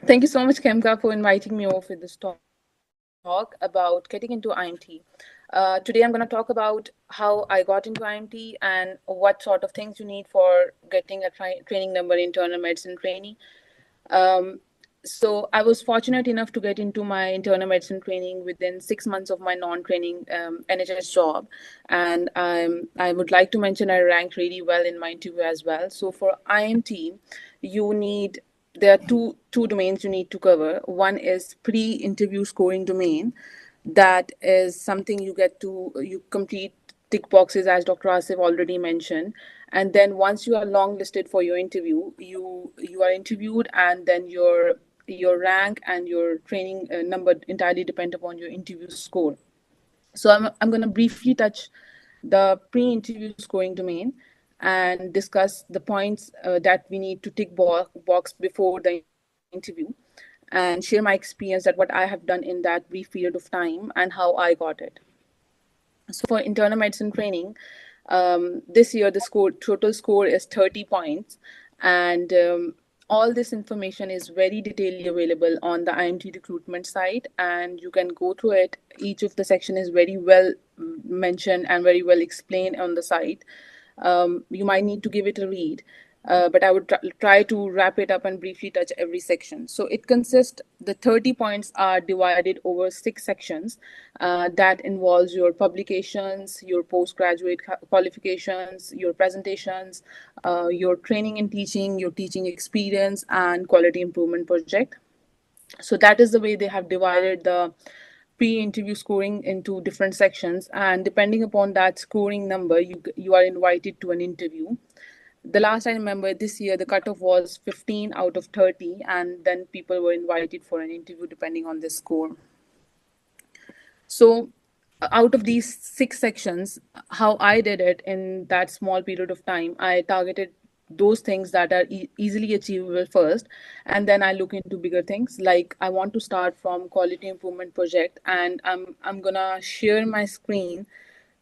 Thank you so much, Kemka, for inviting me over for this talk about getting into IMT. Today, I'm going to talk about how I got into IMT and what sort of things you need for getting a training number in internal medicine training. Um, so, I was fortunate enough to get into my internal medicine training within 6 months of my non-training NHS job, and I would like to mention I ranked really well in my interview as well. So, for IMT, you need there are two domains you need to cover. One is pre-interview scoring domain. That is something you complete tick boxes, as Dr. Asif already mentioned, and then once you are longlisted for your interview, you are interviewed, and then your rank and your training number entirely depend upon your interview score. So I'm going to briefly touch the pre-interview scoring domain and discuss the points that we need to tick box before the interview, and share my experience that what I have done in that brief period of time and how I got it. So for internal medicine training, this year the total score is 30 points, and all this information is very detailedly available on the IMT recruitment site, and you can go through it. Each of the section is very well mentioned and very well explained on the site. You might need to give it a read, but I would try to wrap it up and briefly touch every section. So it consists, the 30 points are divided over six sections that involves your publications, your postgraduate qualifications, your presentations, your training and teaching, your teaching experience, and quality improvement project. So that is the way they have divided the pre-interview scoring into different sections, and depending upon that scoring number, you are invited to an interview. The last I remember, this year the cutoff was 15 out of 30, and then people were invited for an interview depending on the score. So, out of these six sections, how I did it in that small period of time, I targeted those things that are easily achievable first, and then I look into bigger things. Like, I want to start from quality improvement project, and I'm gonna share my screen.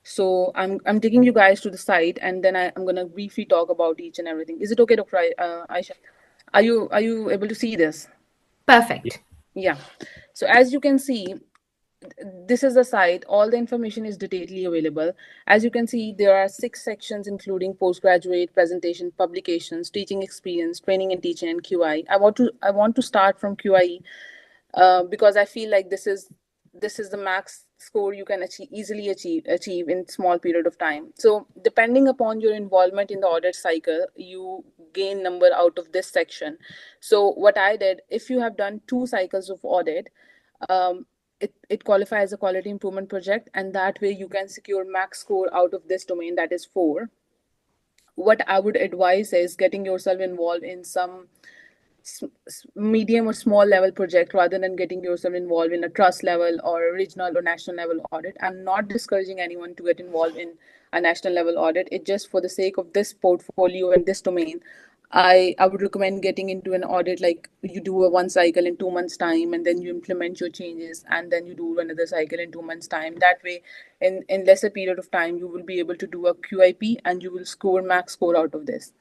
So I'm taking you guys to the site, and then I'm gonna briefly talk about each and everything. Is it okay, Dr. Aisha? Are you able to see this? Perfect. Yeah. So as you can see, this is the site. All the information is detailedly available. As you can see, there are six sections, including postgraduate, presentation, publications, teaching experience, training and teaching, and QI. I want to start from QI, because I feel like this is the max score you can easily achieve in small period of time. So depending upon your involvement in the audit cycle, you gain number out of this section. So what I did, if you have done 2 cycles of audit, um, it qualifies as a quality improvement project, and that way you can secure max score out of this domain, that is 4. What I would advise is getting yourself involved in some medium or small level project rather than getting yourself involved in a trust level or regional or national level audit. I'm not discouraging anyone to get involved in a national level audit. It just, for the sake of this portfolio and this domain, I would recommend getting into an audit, like you do a 1 cycle in 2 months time, and then you implement your changes, and then you do another cycle in 2 months time. That way, in lesser period of time, you will be able to do a QIP, and you will score max score out of this.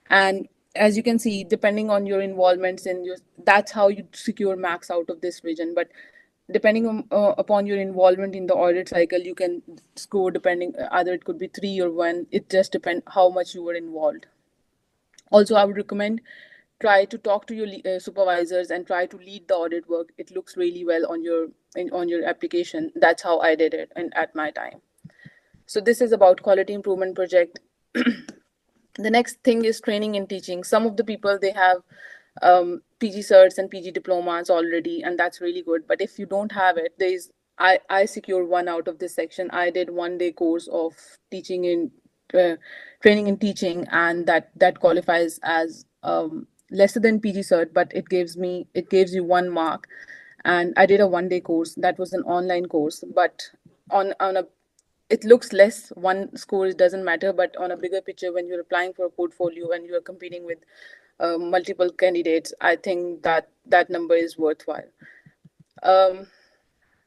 And as you can see, depending on your involvements in your, that's how you secure max out of this vision. But depending upon your involvement in the audit cycle, you can score depending, either it could be 3 or 1. It just depends how much you were involved. Also, I would recommend, try to talk to your supervisors and try to lead the audit work. It looks really well on on your application. That's how I did it and at my time. So this is about quality improvement project. The next thing is training and teaching. Some of the people, they have PG certs and PG diplomas already, and that's really good. But if you don't have it, I secured one out of this section. I did 1 day course of teaching in uh, training and teaching, and that qualifies as lesser than PG cert, but it gives you 1 mark. And I did a 1 day course. That was an online course, but on a, it looks less, one score doesn't matter, but on a bigger picture, when you're applying for a portfolio and you're competing with multiple candidates, I think that number is worthwhile. um,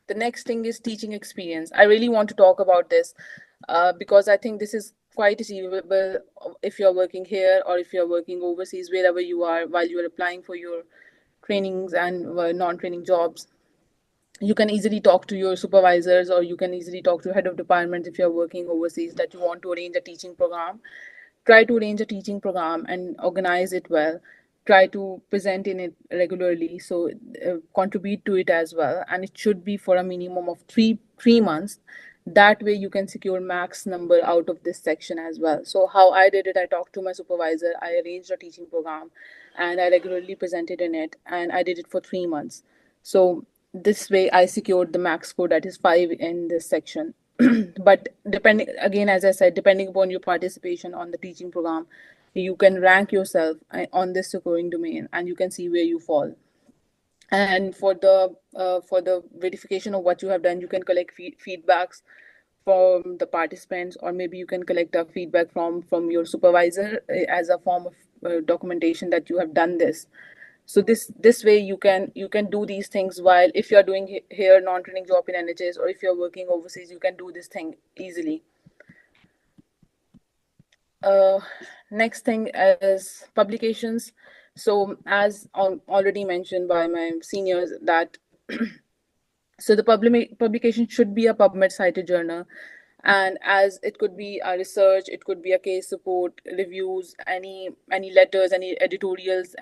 the next thing is teaching experience. I really want to talk about this, because I think this is quite achievable if you're working here or if you're working overseas, wherever you are, while you're applying for your trainings and non-training jobs, you can easily talk to your supervisors, or you can easily talk to head of department if you're working overseas that you want to arrange a teaching program. Try to arrange a teaching program and organize it well. Try to present in it regularly, so contribute to it as well, and it should be for a minimum of three months. That way you can secure max number out of this section as well. So how I did it, I talked to my supervisor, I arranged a teaching program, and I regularly presented in it, and I did it for 3 months. So this way I secured the max score, that is 5 in this section. But depending, again, as I said, depending upon your participation on the teaching program, you can rank yourself on this scoring domain, and you can see where you fall. And for the verification of what you have done, you can collect feedbacks from the participants, or maybe you can collect a feedback from your supervisor as a form of documentation that you have done this. So this way you can do these things, while if you're doing here non-training job in NHS, or if you're working overseas, you can do this thing easily. uh, Next thing is publications. So as already mentioned by my seniors, that so the publication should be a PubMed cited journal, and as it could be a research, it could be a case support, reviews, any letters, any editorials,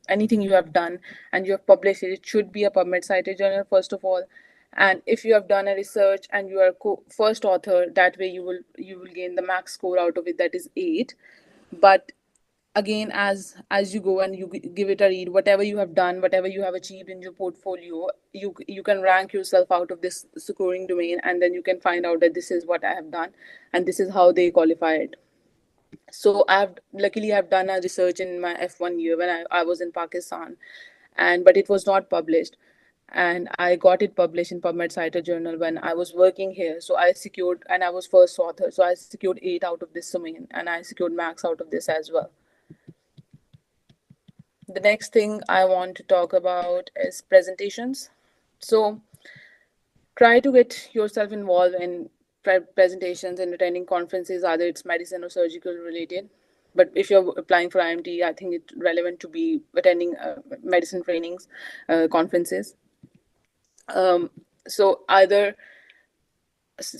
anything you have done and you have published it, it should be a PubMed cited journal first of all. And if you have done a research and you are first author, that way you will gain the max score out of it, that is 8. But again, as you go and you give it a read, whatever you have done, whatever you have achieved in your portfolio, you can rank yourself out of this scoring domain, and then you can find out that this is what I have done and this is how they qualify it. So I've done a research in my F1 year when I was in Pakistan, and but it was not published, and I got it published in PubMed Cited Journal when I was working here. So I secured, and I was first author, so I secured 8 out of this domain, and I secured max out of this as well. The next thing I want to talk about is presentations. So try to get yourself involved in presentations and attending conferences, either it's medicine or surgical related. But if you're applying for IMT, I think it's relevant to be attending medicine trainings, conferences. So either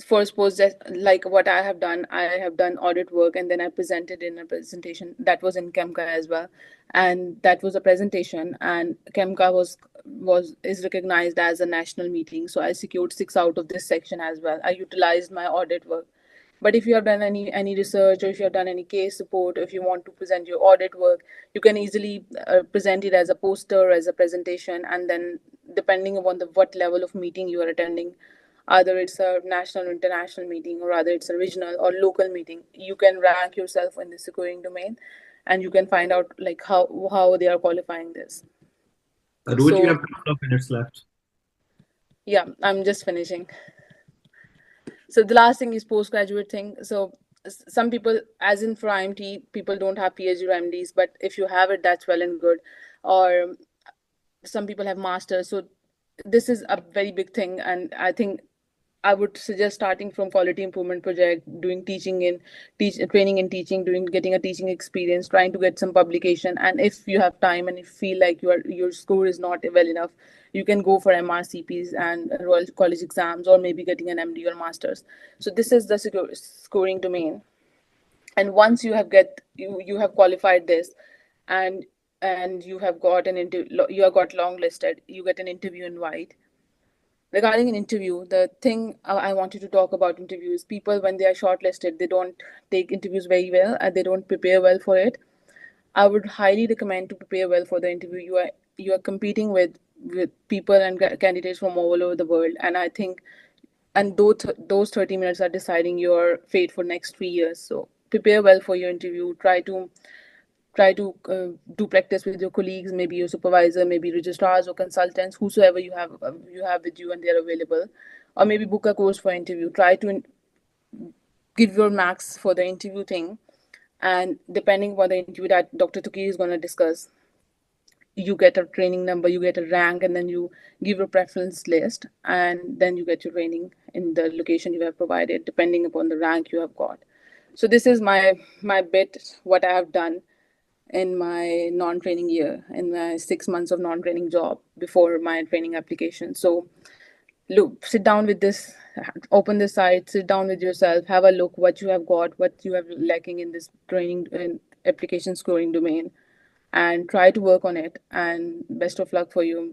for suppose that, like what I have done, I have done audit work and then I presented in a presentation that was in Kemka as well, and that was a presentation, and Kemka was is recognized as a national meeting, so I secured 6 out of this section as well. I utilized my audit work. But if you have done any research, or if you have done any case support, or if you want to present your audit work, you can easily present it as a poster, as a presentation, and then depending upon the what level of meeting you are attending, either it's a national or international meeting, or either it's a regional or local meeting, you can rank yourself in the scoring domain, and you can find out like how they are qualifying this. Arooj, you have So a couple of minutes left. yeah, I'm just finishing. So the last thing is postgraduate thing. So some people, as in for IMT, people don't have PhD or MDs, but if you have it, that's well and good. Or some people have masters. So this is a very big thing, and I think I would suggest starting from quality improvement project, doing training in teaching, doing getting a teaching experience, trying to get some publication. And if you have time and you feel like your score is not well enough, you can go for MRCPs and Royal College exams, or maybe getting an MD or masters. So this is the scoring domain. And once you have qualified this, and you have got you have got long listed, you get an interview invite. Regarding an interview, the thing I wanted to talk about interviews, people when they are shortlisted, they don't take interviews very well, and they don't prepare well for it. I would highly recommend to prepare well for the interview. You are competing with people and candidates from all over the world, and I think, and those 30 minutes are deciding your fate for next 3 years. So prepare well for your interview. Try to do practice with your colleagues, maybe your supervisor, maybe registrars or consultants, whosoever you have with you and they're available, or maybe book a course for interview. Try to give your max for the interview thing, and depending on the interview that Dr. Tuki is going to discuss, you get a training number, you get a rank, and then you give your preference list, and then you get your training in the location you have provided, depending upon the rank you have got. So this is my bit, what I have done. in my non-training year, in my 6 months of non-training job before my training application. So look, sit down with this, open the site, sit down with yourself, have a look what you have got, what you have lacking in this training and application scoring domain, and try to work on it. And best of luck for your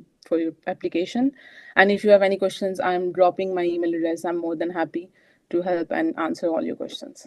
application. And if you have any questions, I'm dropping my email address. I'm more than happy to help and answer all your questions.